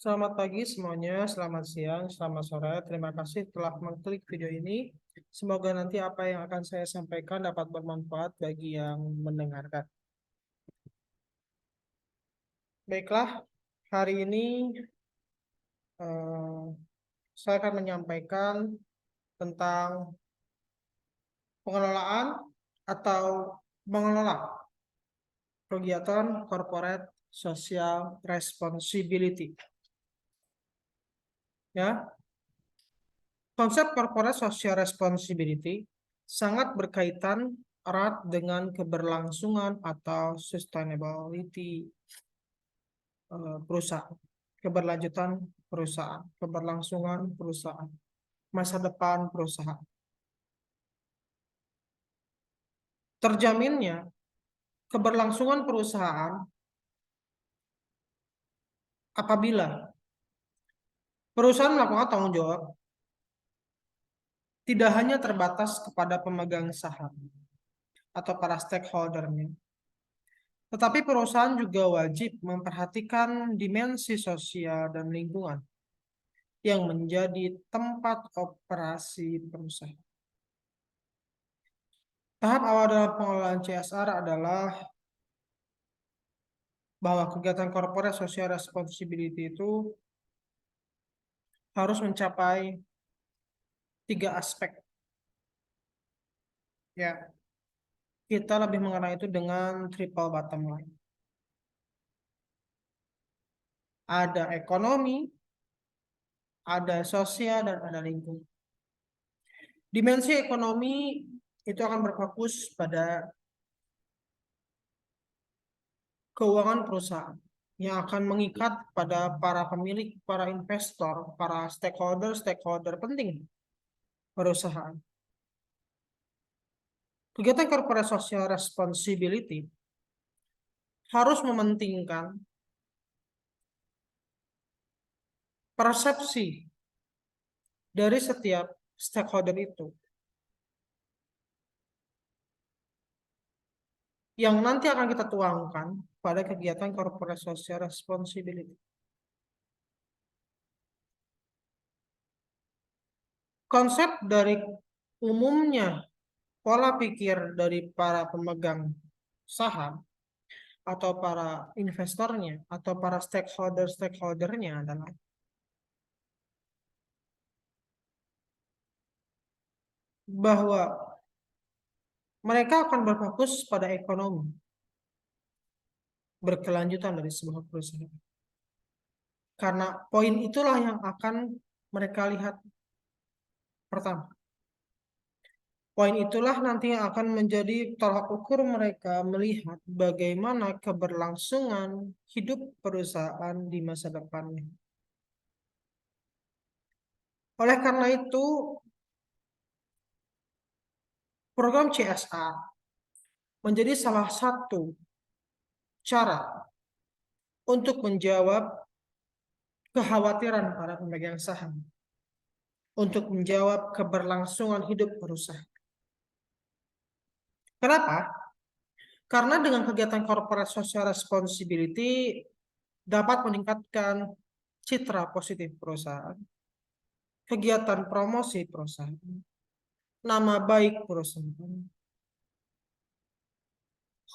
Selamat pagi semuanya, selamat siang, selamat sore. Terima kasih telah mengklik video ini. Semoga nanti apa yang akan saya sampaikan dapat bermanfaat bagi yang mendengarkan. Baiklah, hari ini eh, saya akan menyampaikan tentang pengelolaan atau mengelola kegiatan corporate social responsibility. Ya, konsep corporate social responsibility sangat berkaitan erat dengan keberlangsungan atau sustainability perusahaan, keberlanjutan perusahaan, keberlangsungan perusahaan, masa depan perusahaan. Terjaminnya keberlangsungan perusahaan apabila perusahaan melakukan tanggung jawab tidak hanya terbatas kepada pemegang saham atau para stakeholdernya, tetapi perusahaan juga wajib memperhatikan dimensi sosial dan lingkungan yang menjadi tempat operasi perusahaan. Tahap awal dalam pengelolaan CSR adalah bahwa kegiatan corporate social responsibility itu harus mencapai 3 aspek. Ya, kita lebih mengenal itu dengan triple bottom line. Ada ekonomi, ada sosial, dan ada lingkungan. Dimensi ekonomi itu akan berfokus pada keuangan perusahaan yang akan mengikat pada para pemilik, para investor, para stakeholder penting perusahaan. Kegiatan corporate social responsibility harus mementingkan persepsi dari setiap stakeholder itu yang nanti akan kita tuangkan pada kegiatan corporate social responsibility. Konsep dari umumnya pola pikir dari para pemegang saham atau para investornya atau para stakeholdernya adalah bahwa mereka akan berfokus pada ekonomi berkelanjutan dari sebuah perusahaan. Karena poin itulah yang akan mereka lihat pertama. Poin itulah nanti yang akan menjadi tolak ukur mereka melihat bagaimana keberlangsungan hidup perusahaan di masa depannya. Oleh karena itu, program CSR menjadi salah satu cara untuk menjawab kekhawatiran para pemegang saham, untuk menjawab keberlangsungan hidup perusahaan. Kenapa? Karena dengan kegiatan corporate social responsibility dapat meningkatkan citra positif perusahaan, kegiatan promosi perusahaan, nama baik perusahaan,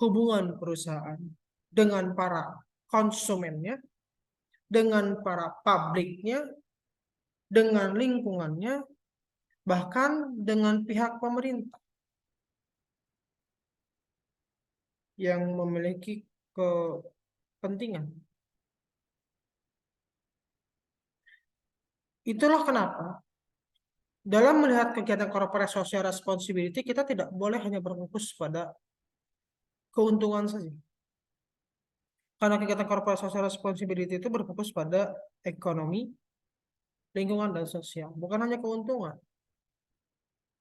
hubungan perusahaan dengan para konsumennya, dengan para publiknya, dengan lingkungannya, bahkan dengan pihak pemerintah yang memiliki kepentingan. Itulah kenapa dalam melihat kegiatan corporate social responsibility kita tidak boleh hanya berfokus pada keuntungan saja. Karena kegiatan corporate social responsibility itu berfokus pada ekonomi, lingkungan, dan sosial. Bukan hanya keuntungan,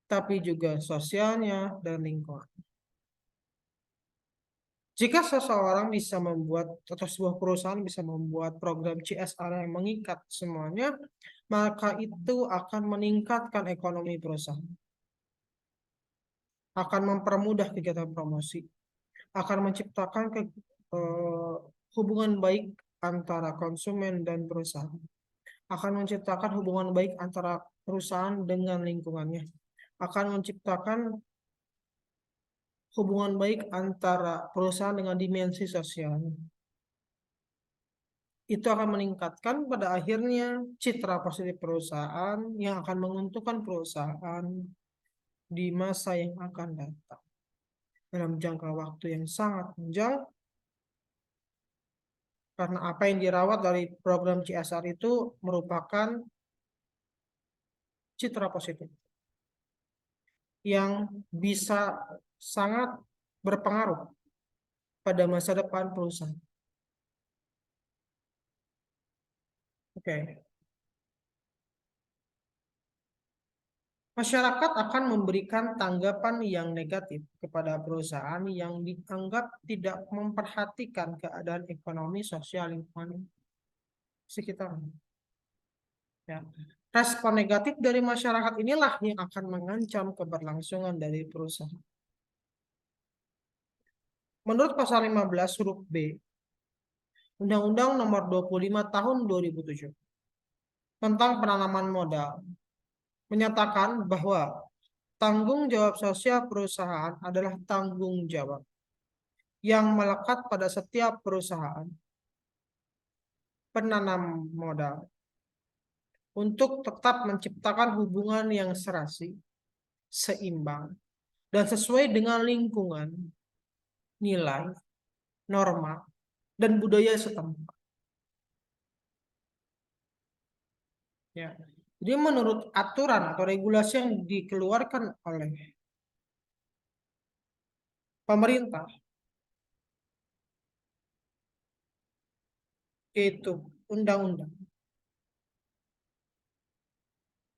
tapi juga sosialnya dan lingkungan. Jika seseorang bisa membuat atau sebuah perusahaan bisa membuat program CSR yang mengikat semuanya, maka itu akan meningkatkan ekonomi perusahaan, akan mempermudah kegiatan promosi, akan menciptakan hubungan baik antara konsumen dan perusahaan, akan menciptakan hubungan baik antara perusahaan dengan lingkungannya, akan menciptakan hubungan baik antara perusahaan dengan dimensi sosial. Itu akan meningkatkan pada akhirnya citra positif perusahaan yang akan menguntungkan perusahaan di masa yang akan datang. Dalam jangka waktu yang sangat panjang, karena apa yang dirawat dari program CSR itu merupakan citra positif yang bisa sangat berpengaruh pada masa depan perusahaan. Oke. Masyarakat akan memberikan tanggapan yang negatif kepada perusahaan yang dianggap tidak memperhatikan keadaan ekonomi, sosial, lingkungan sekitar. Ya. Respon negatif dari masyarakat inilah yang akan mengancam keberlangsungan dari perusahaan. Menurut pasal 15 huruf B, Undang-Undang Nomor 25 Tahun 2007 tentang penanaman modal menyatakan bahwa tanggung jawab sosial perusahaan adalah tanggung jawab yang melekat pada setiap perusahaan penanam modal untuk tetap menciptakan hubungan yang serasi, seimbang, dan sesuai dengan lingkungan, nilai, norma, dan budaya setempat. Ya. Jadi menurut aturan atau regulasi yang dikeluarkan oleh pemerintah, yaitu undang-undang,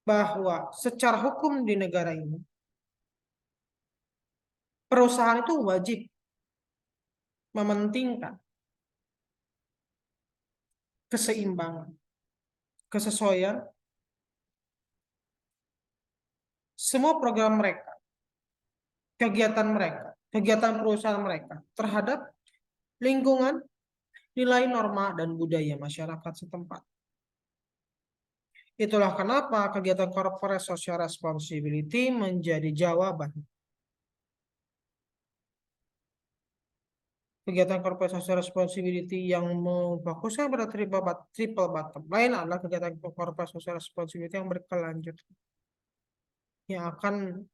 bahwa secara hukum di negara ini, perusahaan itu wajib mementingkan keseimbangan, kesesuaian, semua program mereka, kegiatan perusahaan mereka terhadap lingkungan, nilai, norma, dan budaya masyarakat setempat. Itulah kenapa kegiatan corporate social responsibility menjadi jawaban. Kegiatan corporate social responsibility yang memfokuskan pada triple bottom line adalah kegiatan corporate social responsibility yang berkelanjutan, yang akan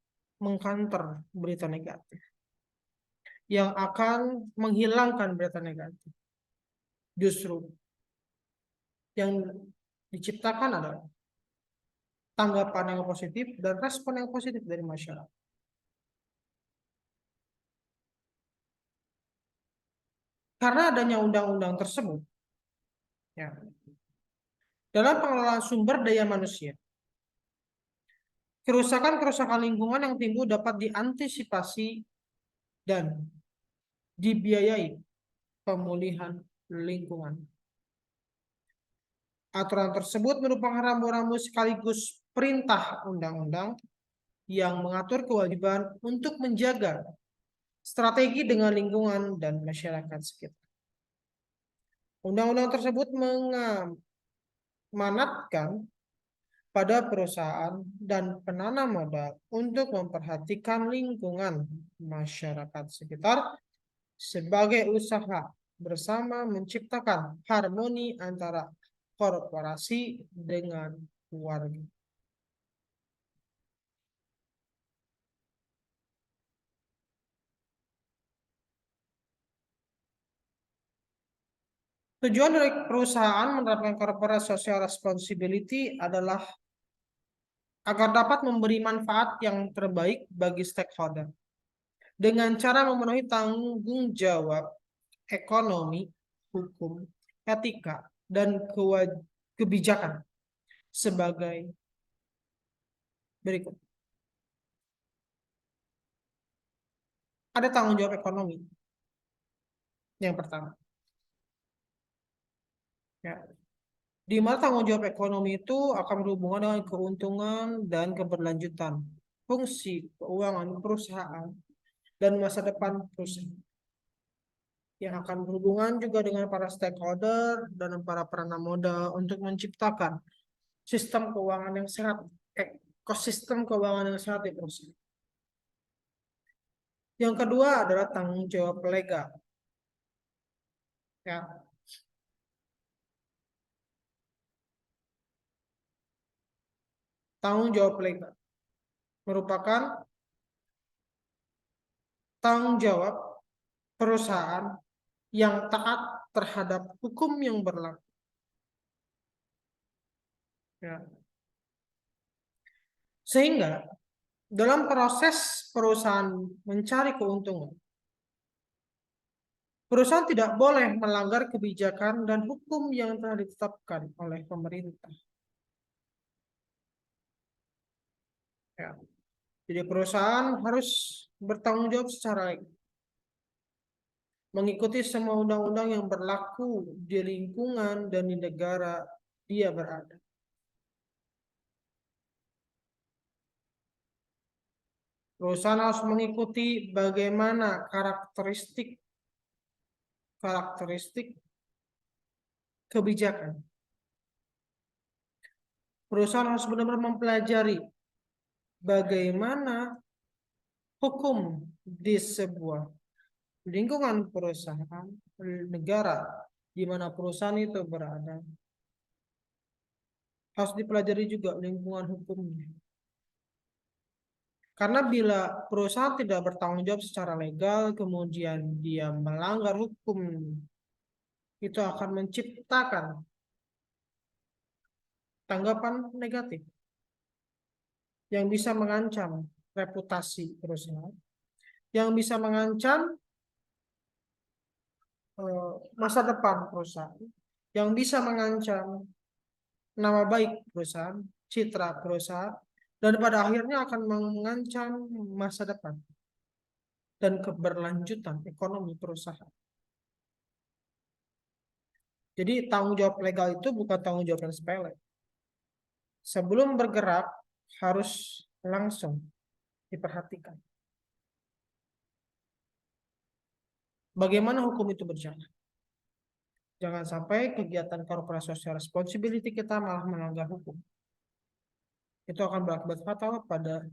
mengcounter berita negatif, yang akan menghilangkan berita negatif. Justru yang diciptakan adalah tanggapan yang positif dan respon yang positif dari masyarakat. Karena adanya undang-undang tersebut, ya, dalam pengelolaan sumber daya manusia, kerusakan-kerusakan lingkungan yang timbul dapat diantisipasi dan dibiayai pemulihan lingkungan. Aturan tersebut merupakan rambu-rambu sekaligus perintah undang-undang yang mengatur kewajiban untuk menjaga strategi dengan lingkungan dan masyarakat sekitar. Undang-undang tersebut mengamanatkan pada perusahaan dan penanam modal untuk memperhatikan lingkungan masyarakat sekitar sebagai usaha bersama menciptakan harmoni antara korporasi dengan warga. Tujuan dari perusahaan menerapkan corporate social responsibility adalah agar dapat memberi manfaat yang terbaik bagi stakeholder dengan cara memenuhi tanggung jawab ekonomi, hukum, etika, dan kebijakan sebagai berikut. Ada tanggung jawab ekonomi yang pertama. Ya. Di mana tanggung jawab ekonomi itu akan berhubungan dengan keuntungan dan keberlanjutan fungsi keuangan perusahaan dan masa depan perusahaan. yang akan berhubungan juga dengan para stakeholder dan para penerima modal untuk menciptakan sistem keuangan yang sehat, ekosistem keuangan yang sehat di perusahaan. Yang kedua adalah tanggung jawab legal. Ya, tanggung jawab legal merupakan tanggung jawab perusahaan yang taat terhadap hukum yang berlaku. Ya. Sehingga dalam proses perusahaan mencari keuntungan, perusahaan tidak boleh melanggar kebijakan dan hukum yang telah ditetapkan oleh pemerintah. Ya. Jadi perusahaan harus bertanggung jawab secara legal, mengikuti semua undang-undang yang berlaku di lingkungan dan di negara dia berada. Perusahaan harus mengikuti bagaimana karakteristik kebijakan. Perusahaan harus benar-benar mempelajari bagaimana hukum di sebuah lingkungan perusahaan, negara di mana perusahaan itu berada. Harus dipelajari juga lingkungan hukumnya. Karena bila perusahaan tidak bertanggung jawab secara legal, kemudian dia melanggar hukum, itu akan menciptakan tanggapan negatif yang bisa mengancam reputasi perusahaan, yang bisa mengancam masa depan perusahaan, yang bisa mengancam nama baik perusahaan, citra perusahaan, dan pada akhirnya akan mengancam masa depan dan keberlanjutan ekonomi perusahaan. Jadi tanggung jawab legal itu bukan tanggung jawab yang sepele. Sebelum bergerak harus langsung diperhatikan. Bagaimana hukum itu berjalan? Jangan sampai kegiatan corporate social responsibility kita malah melanggar hukum. Itu akan berakibat fatal pada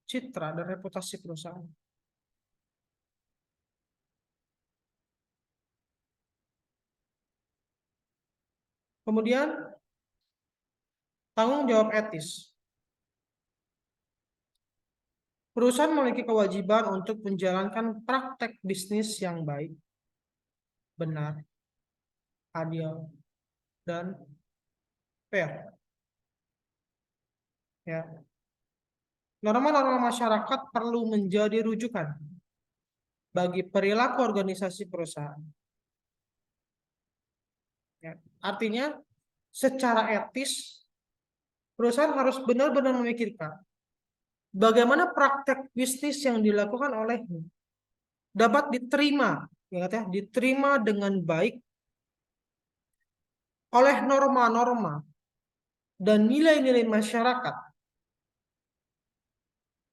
citra dan reputasi perusahaan. Kemudian tanggung jawab etis. Perusahaan memiliki kewajiban untuk menjalankan praktek bisnis yang baik, benar, adil, dan fair. Ya. Norma-norma masyarakat perlu menjadi rujukan bagi perilaku organisasi perusahaan. Ya. Artinya, secara etis, perusahaan harus benar-benar memikirkan bagaimana praktek bisnis yang dilakukan olehnya dapat diterima, diterima dengan baik oleh norma-norma dan nilai-nilai masyarakat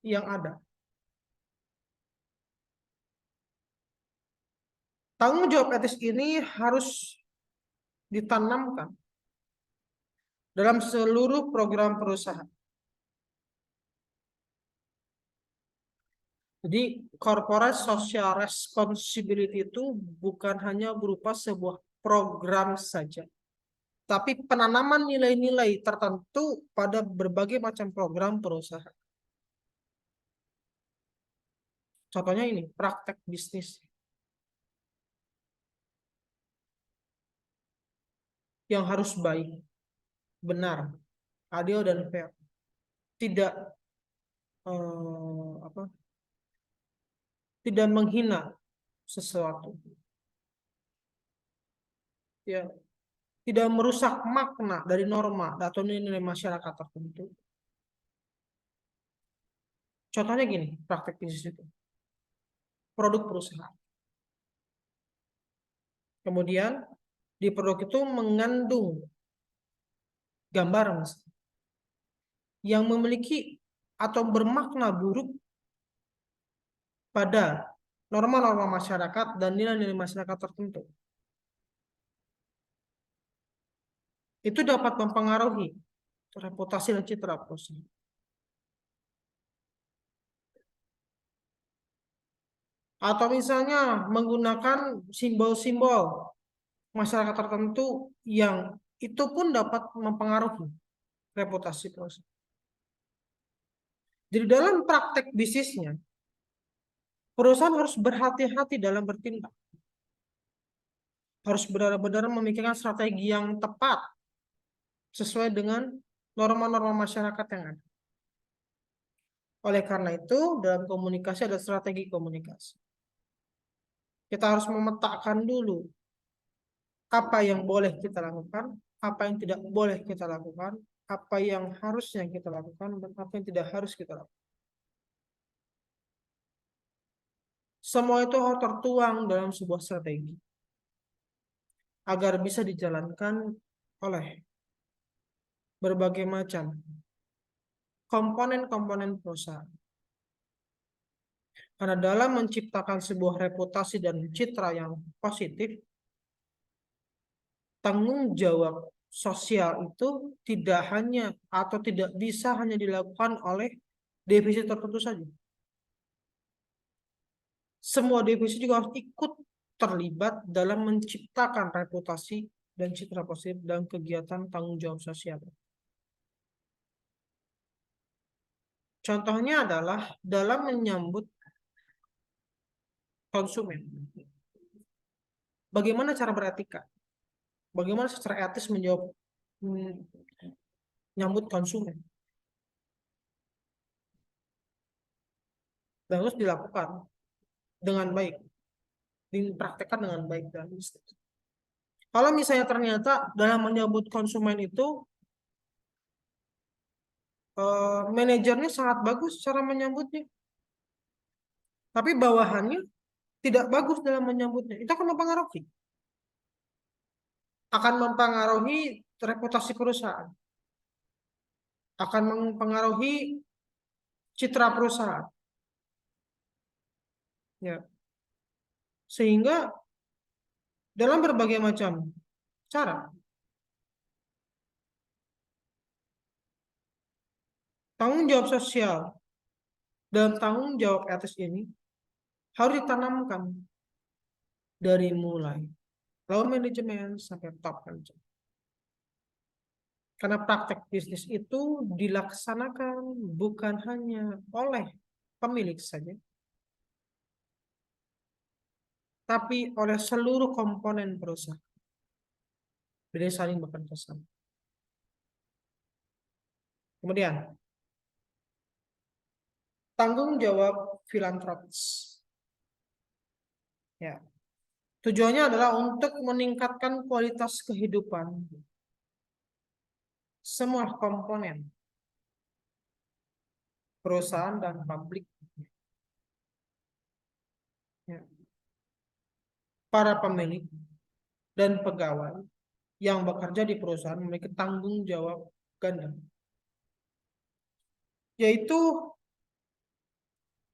yang ada. Tanggung jawab etis ini harus ditanamkan dalam seluruh program perusahaan. Jadi corporate social responsibility itu bukan hanya berupa sebuah program saja, tapi penanaman nilai-nilai tertentu pada berbagai macam program perusahaan. Contohnya ini, praktek bisnis yang harus baik, benar, adil dan fair. Tidak tidak menghina sesuatu. Ya, tidak merusak makna dari norma atau nilai masyarakat tertentu. Contohnya gini, praktek bisnis itu. Produk perusahaan. Kemudian di produk itu mengandung gambar yang memiliki atau bermakna buruk pada norma-norma masyarakat dan nilai-nilai masyarakat tertentu. Itu dapat mempengaruhi reputasi dan citra perusahaan. Atau misalnya menggunakan simbol-simbol masyarakat tertentu yang itu pun dapat mempengaruhi reputasi perusahaan. Jadi dalam praktek bisnisnya, perusahaan harus berhati-hati dalam bertindak. Harus benar-benar memikirkan strategi yang tepat sesuai dengan norma-norma masyarakat yang ada. Oleh karena itu, dalam komunikasi ada strategi komunikasi. Kita harus memetakan dulu apa yang boleh kita lakukan, apa yang tidak boleh kita lakukan, apa yang harusnya kita lakukan, dan apa yang tidak harus kita lakukan. Semua itu harus tertuang dalam sebuah strategi agar bisa dijalankan oleh berbagai macam komponen-komponen perusahaan. Karena dalam menciptakan sebuah reputasi dan citra yang positif, tanggung jawab sosial itu tidak hanya atau tidak bisa hanya dilakukan oleh divisi tertentu saja. Semua divisi juga harus ikut terlibat dalam menciptakan reputasi dan citra positif dalam kegiatan tanggung jawab sosial. Contohnya adalah dalam menyambut konsumen. Bagaimana cara beretika? Bagaimana secara etis menyambut konsumen? Dan harus dilakukan dengan baik, dipraktekkan dengan baik dan bisnis. Kalau misalnya ternyata dalam menyambut konsumen itu manajernya sangat bagus cara menyambutnya, tapi bawahannya tidak bagus dalam menyambutnya, itu akan mempengaruhi reputasi perusahaan, akan mempengaruhi citra perusahaan. Ya. Sehingga dalam berbagai macam cara, tanggung jawab sosial dan tanggung jawab etis ini harus ditanamkan dari mulai lower manajemen sampai top manajemen. Karena praktek bisnis itu dilaksanakan bukan hanya oleh pemilik saja, tapi oleh seluruh komponen perusahaan. Jadi saling bekerja sama. Kemudian, tanggung jawab filantropis. Ya. Tujuannya adalah untuk meningkatkan kualitas kehidupan semua komponen perusahaan dan publik. Ya. Para pemilik dan pegawai yang bekerja di perusahaan memiliki tanggung jawab ganda, yaitu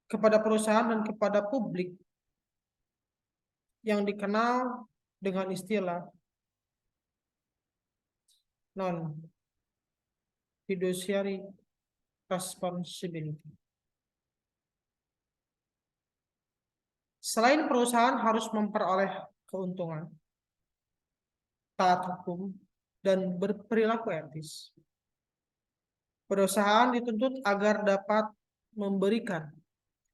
kepada perusahaan dan kepada publik yang dikenal dengan istilah non fiduciary responsibility. Selain perusahaan harus memperoleh keuntungan, taat hukum, dan berperilaku etis, perusahaan dituntut agar dapat memberikan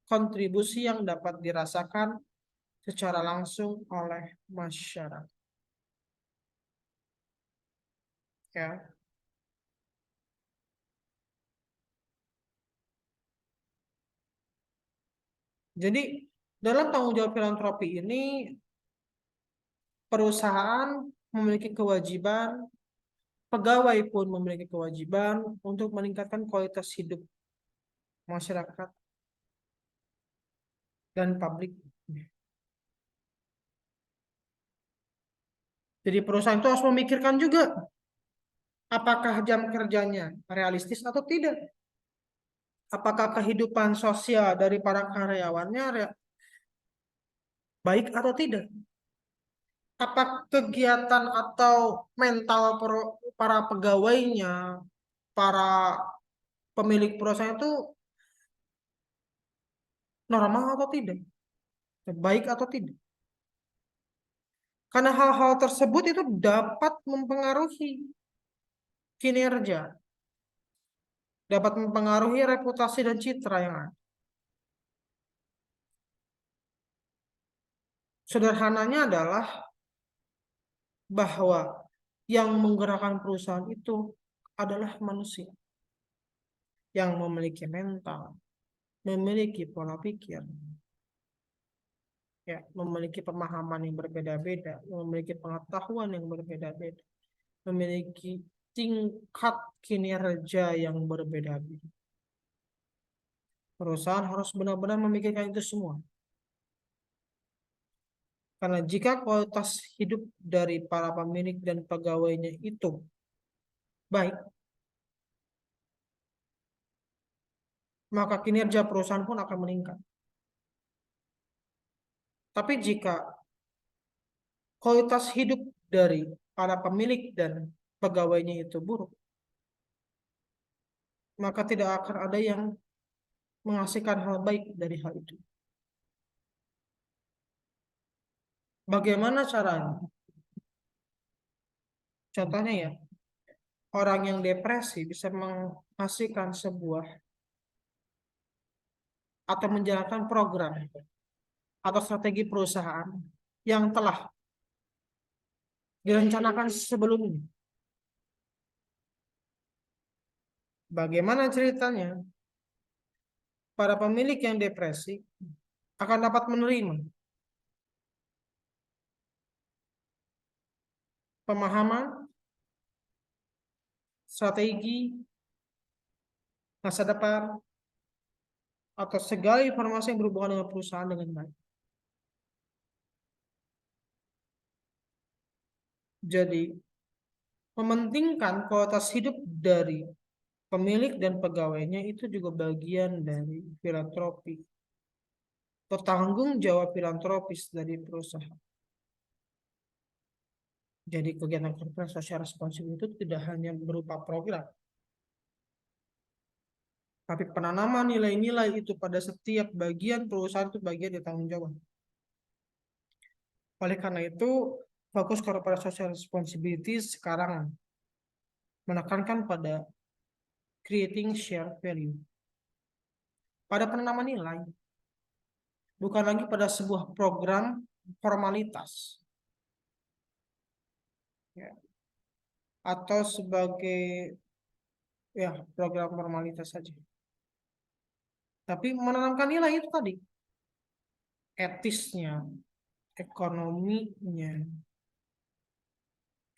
kontribusi yang dapat dirasakan secara langsung oleh masyarakat. Ya. Jadi dalam tanggung jawab filantropi ini perusahaan memiliki kewajiban, pegawai pun memiliki kewajiban untuk meningkatkan kualitas hidup masyarakat dan publik. Jadi perusahaan itu harus memikirkan juga apakah jam kerjanya realistis atau tidak. Apakah kehidupan sosial dari para karyawannya baik atau tidak. Apa kegiatan atau mental para pegawainya, para pemilik perusahaan itu normal atau tidak, baik atau tidak. Karena hal-hal tersebut itu dapat mempengaruhi kinerja, dapat mempengaruhi reputasi dan citra yang ada. Sederhananya adalah bahwa yang menggerakkan perusahaan itu adalah manusia yang memiliki mental, memiliki pola pikir, ya, memiliki pemahaman yang berbeda-beda, memiliki pengetahuan yang berbeda-beda, memiliki tingkat kinerja yang berbeda-beda. Perusahaan harus benar-benar memikirkan itu semua. Karena jika kualitas hidup dari para pemilik dan pegawainya itu baik, maka kinerja perusahaan pun akan meningkat. Tapi jika kualitas hidup dari para pemilik dan pegawainya itu buruk, maka tidak akan ada yang menghasilkan hal baik dari hal itu. Bagaimana caranya? Contohnya ya, orang yang depresi bisa menghasilkan sebuah atau menjalankan program atau strategi perusahaan yang telah direncanakan sebelumnya. Bagaimana ceritanya? Para pemilik yang depresi akan dapat menerima pemahaman, strategi, masa depan, atau segala informasi yang berhubungan dengan perusahaan dengan baik. Jadi, mementingkan kualitas hidup dari pemilik dan pegawainya itu juga bagian dari filantropi, bertanggung jawab filantropis dari perusahaan. Jadi kegiatan corporate social responsibility itu tidak hanya berupa program, tapi penanaman nilai-nilai itu pada setiap bagian perusahaan itu bagian dari tanggung jawab. Oleh karena itu, fokus corporate social responsibility sekarang menekankan pada creating shared value, pada penanaman nilai, bukan lagi pada sebuah program formalitas, ya, atau sebagai ya program formalitas saja. Tapi menanamkan nilai itu tadi, etisnya, ekonominya,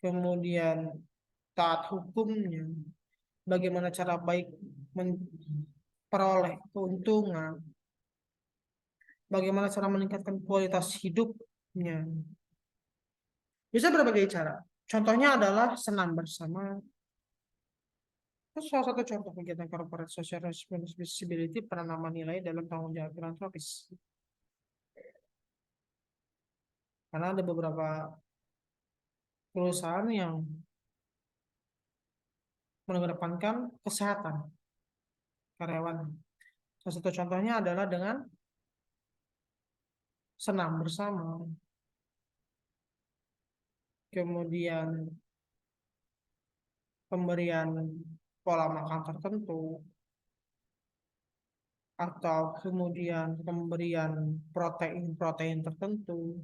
kemudian taat hukumnya, bagaimana cara baik memperoleh keuntungan, bagaimana cara meningkatkan kualitas hidupnya. Bisa berbagai cara. Contohnya adalah senam bersama. Itu salah satu contoh kegiatan corporate social responsibility penanaman nilai dalam tanggung jawab filantropis. Karena ada beberapa perusahaan yang mengedepankan kesehatan karyawan. Salah satu contohnya adalah dengan senam bersama, kemudian pemberian pola makan tertentu, atau kemudian pemberian protein-protein tertentu,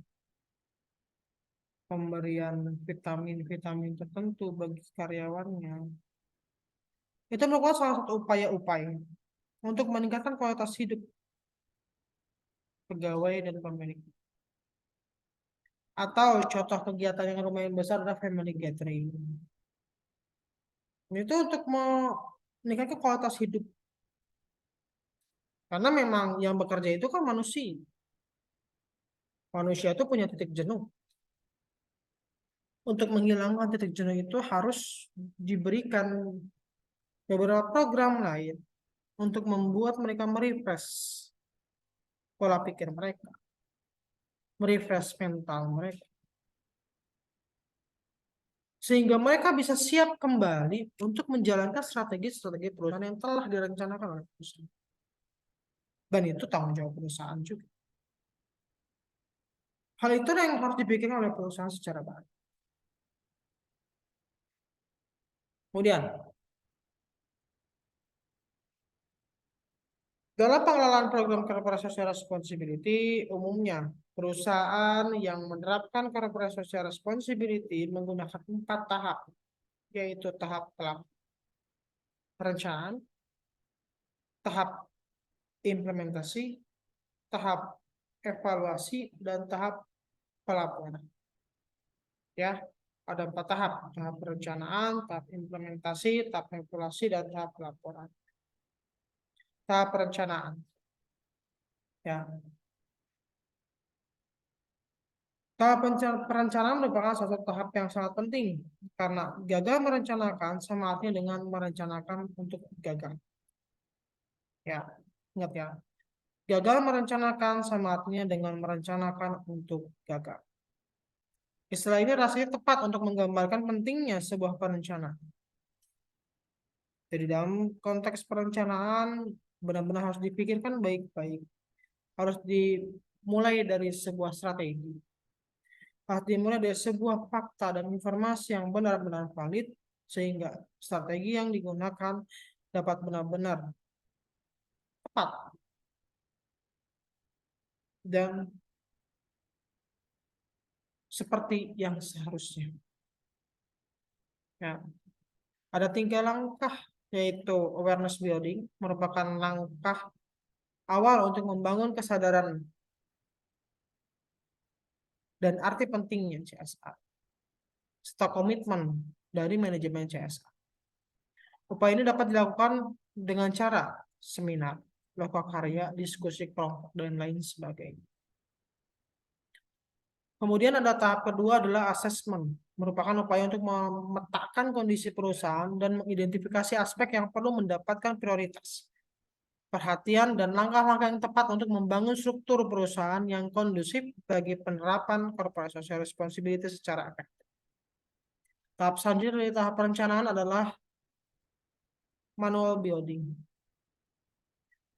pemberian vitamin-vitamin tertentu bagi karyawannya. Itu merupakan salah satu upaya-upaya untuk meningkatkan kualitas hidup pegawai dan pemilik. Atau contoh kegiatan yang lumayan besar adalah family gathering. Itu untuk meningkatkan kualitas hidup. Karena memang yang bekerja itu kan manusia. Manusia itu punya titik jenuh. Untuk menghilangkan titik jenuh itu harus diberikan beberapa program lain untuk membuat mereka merefresh pola pikir mereka. merefresh mental mereka. Sehingga mereka bisa siap kembali untuk menjalankan strategi-strategi perusahaan yang telah direncanakan oleh perusahaan. Dan itu tanggung jawab perusahaan juga. Hal itu yang harus dipikirkan oleh perusahaan secara baik. Kemudian, dalam pengelolaan program corporate social responsibility, umumnya perusahaan yang menerapkan corporate social responsibility menggunakan 4 tahap, yaitu tahap perencanaan, tahap implementasi, tahap evaluasi, dan tahap pelaporan. Ya, ada 4 tahap: tahap perencanaan, tahap implementasi, tahap evaluasi, dan tahap pelaporan. Tahap perencanaan, ya. Tahap perencanaan merupakan satu tahap yang sangat penting karena gagal merencanakan sama artinya dengan merencanakan untuk gagal. Ya, ingat ya. Gagal merencanakan sama artinya dengan merencanakan untuk gagal. Istilah ini rasanya tepat untuk menggambarkan pentingnya sebuah perencanaan. Jadi dalam konteks perencanaan benar-benar harus dipikirkan baik-baik. Harus dimulai dari sebuah strategi. Harus dimulai dari sebuah fakta dan informasi yang benar-benar valid sehingga strategi yang digunakan dapat benar-benar tepat dan seperti yang seharusnya. Ya. Ada 3 langkah, yaitu awareness building, merupakan langkah awal untuk membangun kesadaran dan arti pentingnya CSR, serta komitmen dari manajemen CSR. Upaya ini dapat dilakukan dengan cara seminar, lokakarya, diskusi kelompok, dan lain sebagainya. Kemudian ada tahap kedua adalah assessment, merupakan upaya untuk memetakan kondisi perusahaan dan mengidentifikasi aspek yang perlu mendapatkan prioritas, perhatian, dan langkah-langkah yang tepat untuk membangun struktur perusahaan yang kondusif bagi penerapan corporate social responsibility secara efektif. Tahap selanjutnya dari tahap perencanaan adalah manual building,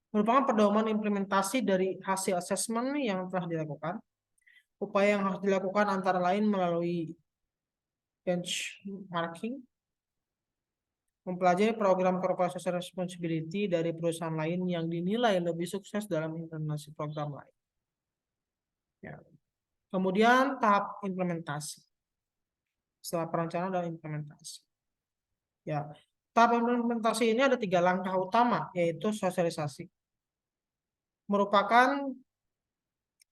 merupakan pedoman implementasi dari hasil assessment yang telah dilakukan. Upaya yang harus dilakukan antara lain melalui benchmarking, mempelajari program corporate social responsibility dari perusahaan lain yang dinilai lebih sukses dalam implementasi program lain. Ya. Kemudian tahap implementasi. Setelah perencanaan dan implementasi. Ya. Tahap implementasi ini ada 3 langkah utama, yaitu sosialisasi. Merupakan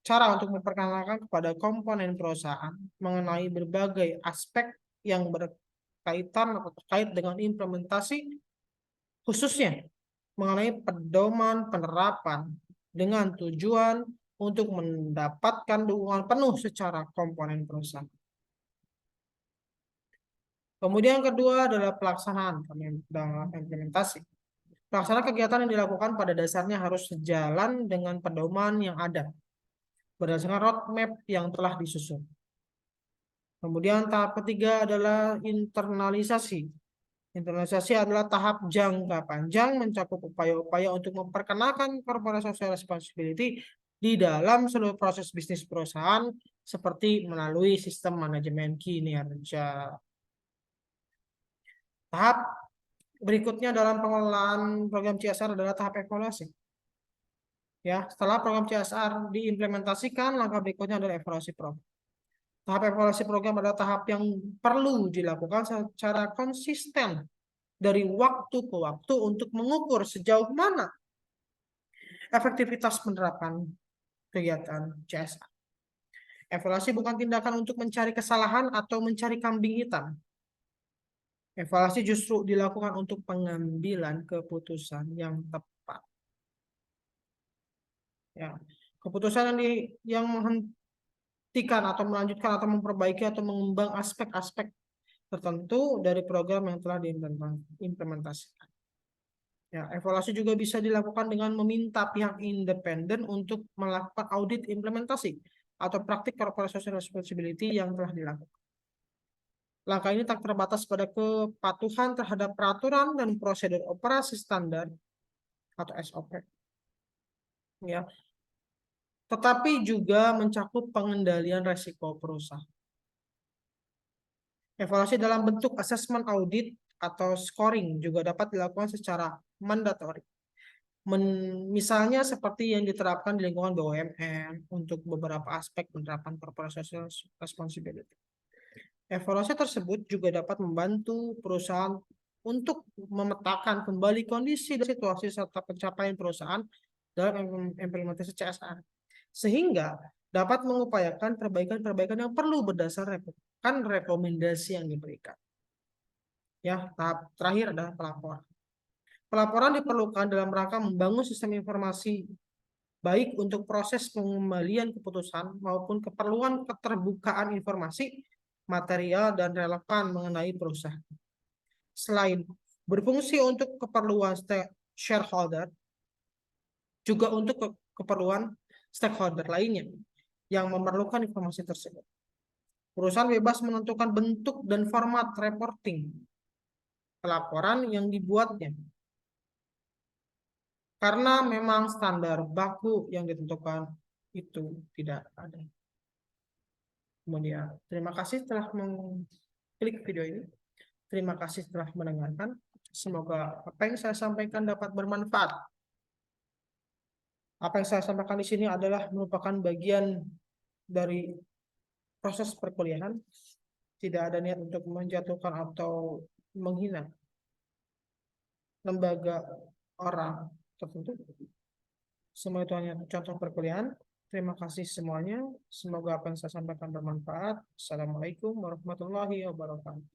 cara untuk memperkenalkan kepada komponen perusahaan mengenai berbagai aspek yang berkaitan atau terkait dengan implementasi, khususnya mengenai pedoman penerapan dengan tujuan untuk mendapatkan dukungan penuh secara komponen perusahaan. Kemudian yang kedua adalah pelaksanaan dalam implementasi. Pelaksanaan kegiatan yang dilakukan pada dasarnya harus sejalan dengan pedoman yang ada berdasarkan roadmap yang telah disusun. Kemudian tahap ketiga adalah internalisasi. Internalisasi adalah tahap jangka panjang mencakup upaya-upaya untuk memperkenalkan corporate social responsibility di dalam seluruh proses bisnis perusahaan seperti melalui sistem manajemen kinerja. Tahap berikutnya dalam pengelolaan program CSR adalah tahap evaluasi. Ya, setelah program CSR diimplementasikan, langkah berikutnya adalah evaluasi program. Tahap evaluasi program adalah tahap yang perlu dilakukan secara konsisten dari waktu ke waktu untuk mengukur sejauh mana efektivitas penerapan kegiatan CSR. Evaluasi bukan tindakan untuk mencari kesalahan atau mencari kambing hitam. Evaluasi justru dilakukan untuk pengambilan keputusan yang tepat. Ya, keputusan yang menghentikan atau melanjutkan atau memperbaiki atau mengembang aspek-aspek tertentu dari program yang telah diimplementasikan. Ya, evaluasi juga bisa dilakukan dengan meminta pihak independen untuk melakukan audit implementasi atau praktik corporate social responsibility yang telah dilakukan. Langkah ini tak terbatas pada kepatuhan terhadap peraturan dan prosedur operasi standar atau SOP, ya, tetapi juga mencakup pengendalian resiko perusahaan. Evaluasi dalam bentuk asesmen audit atau scoring juga dapat dilakukan secara mandatori. Misalnya seperti yang diterapkan di lingkungan BUMN untuk beberapa aspek penerapan corporate social responsibility. Evaluasi tersebut juga dapat membantu perusahaan untuk memetakan kembali kondisi dan situasi serta pencapaian perusahaan dalam implementasi CSR, sehingga dapat mengupayakan perbaikan-perbaikan yang perlu berdasarkan rekomendasi yang diberikan. Ya, tahap terakhir adalah pelaporan. Pelaporan diperlukan dalam rangka membangun sistem informasi baik untuk proses pengembalian keputusan maupun keperluan keterbukaan informasi, material, dan relevan mengenai perusahaan. Selain berfungsi untuk keperluan shareholder, juga untuk keperluan stakeholder lainnya yang memerlukan informasi tersebut. Perusahaan bebas menentukan bentuk dan format reporting pelaporan yang dibuatnya, karena memang standar baku yang ditentukan itu tidak ada. Kemudian, terima kasih telah mengklik video ini. Terima kasih telah mendengarkan. Semoga apa yang saya sampaikan dapat bermanfaat. Apa yang saya sampaikan di sini adalah merupakan bagian dari proses perkuliahan. Tidak ada niat untuk menjatuhkan atau menghina lembaga orang tertentu. Semua itu hanya contoh perkuliahan. Terima kasih semuanya. Semoga apa yang saya sampaikan bermanfaat. Assalamualaikum warahmatullahi wabarakatuh.